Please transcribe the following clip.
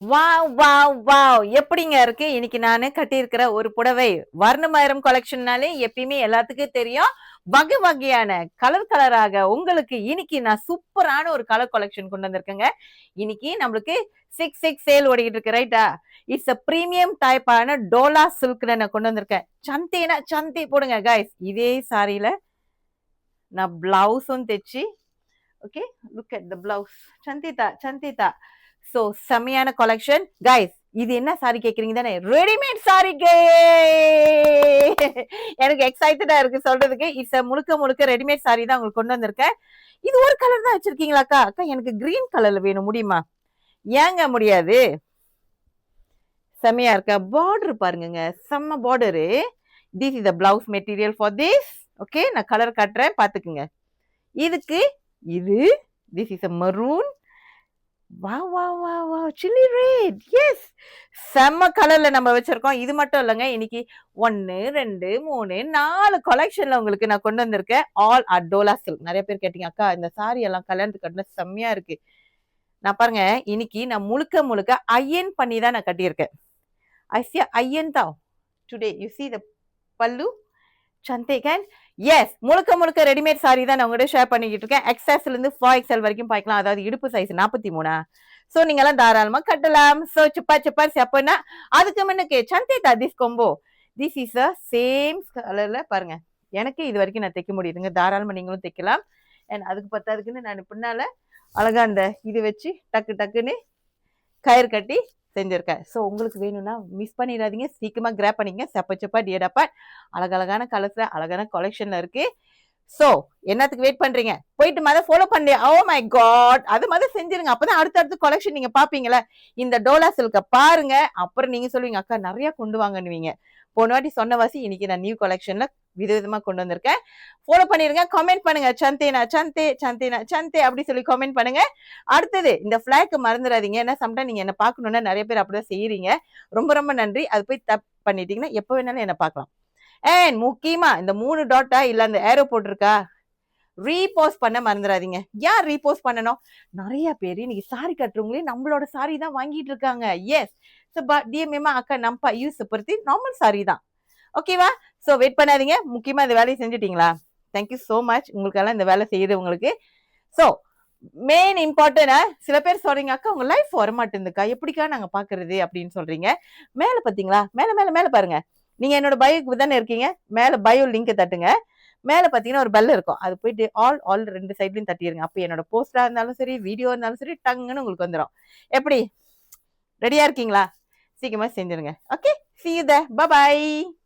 Wow wow wow எப்படிங்க இருக்கு இன்னைக்கு நானு கட்டியிருக்கிற ஒரு புடவை வர்ணமயம் கலெக்ஷன்னாலே எப்பயுமே எல்லாத்துக்கும் தெரியும். வகை வகையான கலர் கலராக உங்களுக்கு இன்னைக்கு நான் சூப்பரான ஒரு கலர் கலெக்ஷன் கொண்டு வந்திருக்கேங்க. இன்னைக்கு நம்மளுக்கு 6/6 சேல் ஓடிக்கிட்டு இருக்கு ரைட்டா. இட்ஸ் அ பிரீமியம் டைப்பான டோலா சில்க்ல நான் கொண்டு வந்திருக்கேன். சந்தேனா சந்தே போடுங்க கைஸ். இதே சாரியில நான் பிளவுஸும் தைச்சு okay look at the blouse. Sandhitha Sandhitha. So செம்மையான கலெக்ஷன் கைஸ். இது என்ன சாரி கேக்குறீங்க தானே? ரெடிமேட் சாரி கே. எனக்கு எக்ஸைட்டடா இருக்கு சொல்றதுக்கு. இட்ஸ் முழுக்க முழுக்க ரெடிமேட் சாரி தான் உங்களுக்கு கொண்டு வந்திருக்கேன். இது ஒரு கலர் தான் வச்சிருக்கீங்களா அக்கா? அக்கா எனக்கு கிரீன் கலர்ல வேணும், முடியுமா? ஏங்க முடியாது? செம்மையா இருக்கா? பார்டர் பாருங்க, செம்ம border. This is the blouse material for this. Okay நான் கலர் காட்டுறேன் பாத்துக்குங்க. இதுக்கு இது this is a maroon. Wow wow wow wow chilli red. Yes செம்ம கலர்ல நம்ம வச்சிருக்கோம். இது மட்டும் இல்லைங்க, இன்னைக்கு 1 2 3 4 கலெக்ஷன்ல உங்களுக்கு நான் கொண்டு வந்திருக்கேன். All Dola silk. நிறைய பேர் கேட்டீங்க அக்கா இந்த சாரி எல்லாம் கல்யாணத்துக்கு கட்டின செம்மையா இருக்கு. நான் பாருங்க இன்னைக்கு நான் முழுக்க முழுக்க அயன் பண்ணி தான் நான் கட்டியிருக்கேன். ஐ சி அயன் தான் டுடே. யூ சி த பல்லு சந்தேகன். எஸ் முழுக்க முழுக்க ரெடிமேட் சாரி தான் நான் உங்கள்கிட்ட ஷேர் பண்ணிக்கிட்டு இருக்கேன். எக்ஸஸ்ல இருந்து 4XL வரைக்கும் பாய்க்கலாம். அதாவது இடுப்பு சைஸ் 43. சோ நீங்க எல்லாம் தாராளமா கட்டலாம். சோ சுப்பா சுப்பா செப்பனா. அதுக்கு முன்னுக்கு சந்தேதா this combo. This is a same கலர்ல பாருங்க. எனக்கு இது வரைக்கும் நான் தைக்க முடியுதுங்க. தாராளமா நீங்களும் தைக்கலாம். அண்ட் அதுக்கு பத்தாதுக்குன்னு நான் பின்னால அழகா அந்த இது வச்சு டக்கு டக்குன்னு கயிறு கட்டி செஞ்சிருக்கேன். ஸோ உங்களுக்கு வேணும்னா மிஸ் பண்ணிடாதீங்க. சீக்கிரமா கிராப் பண்ணிங்க. செப்ப செப்பா டியடப்பா அழகழகான கலர்ஸ்ல அழகான கலெக்ஷன்ல இருக்கு. சோ என்னத்துக்கு வெயிட் பண்றீங்க? போயிட்டு மத ஃபாலோ பண்ணி ஓ மை காட் அது மத செஞ்சிருங்க. அப்பதான் அடுத்தடுத்து கலெக்ஷன் நீங்க பாப்பீங்களா. இந்த டோலா சில்க பாருங்க. அப்புறம் நீங்க சொல்லுவீங்க அக்கா நிறைய கொண்டு வாங்கன்னுவீங்க. போன வாட்டி சொன்ன வாசி இன்னைக்கு நான் நியூ கலெக்ஷன்ல விதவிதமா கொண்டு வந்திருக்கேன். ஃபாலோ பண்ணிருங்க. கமெண்ட் பண்ணுங்க. சந்தேனா சந்தே சந்தேனா சந்தே அப்படி சொல்லி கமெண்ட் பண்ணுங்க. அடுத்தது இந்த பிளாக் மறந்துடாதீங்க. ஏன்னா சம்டைம் நீங்க என்ன பாக்கணும்னா நிறைய பேர் அப்படிதான் செய்யறீங்க. ரொம்ப ரொம்ப நன்றி. அது போய் தப் பண்ணிட்டீங்கன்னா எப்ப வேணாலும் என்ன பார்க்கலாம். அண்ட் முக்கியமா இந்த 3 டாட்டா இல்ல அந்த ஏரோ போட்டிருக்கா ரீபோஸ்ட் பண்ண மறந்துடாதீங்க. ஏன் ரீபோஸ்ட் பண்ணணும்? நிறைய பேர் இன்னைக்கு சாரி கட்டுறவங்களே நம்மளோட சாரி தான் வாங்கிட்டு இருக்காங்க. எஸ் டிஎம்ஏமா அக்கா நம்பா யூஸ் படுத்தி நார்மல் சாரி தான். ஓகேவா? சோ வெயிட் பண்ணாதீங்க. முக்கியமா இந்த வேலையை செஞ்சுட்டீங்களா? தேங்க்யூ சோ மச் உங்களுக்கெல்லாம் இந்த வேலை செய்யுது உங்களுக்கு. சோ மெயின் இம்பார்ட்டன்டா சில பேர் சொல்றீங்க அக்கா உங்க லைஃப் வரமாட்டேங்குதுக்கா எப்படிக்கா நாங்க பாக்குறது அப்படின்னு சொல்றீங்க. மேல பாத்தீங்களா? மேல மேல மேல பாருங்க. நீங்க என்னோட பயோக்கு தானே இருக்கீங்க. மேல பயோ லிங்க் தட்டுங்க. மேல பாத்தீங்கன்னா ஒரு பெல் இருக்கும். அது போயிட்டு ஆல் 2 சைட்லயும் தட்டிடுங்க. அப்ப என்னோட போஸ்டா இருந்தாலும் சரி வீடியோ இருந்தாலும் சரி டங்குன்னு உங்களுக்கு வந்துடும். எப்படி ரெடியா இருக்கீங்களா? சீக்கிரமா செஞ்சிருங்க. Okay see you there. bye bye.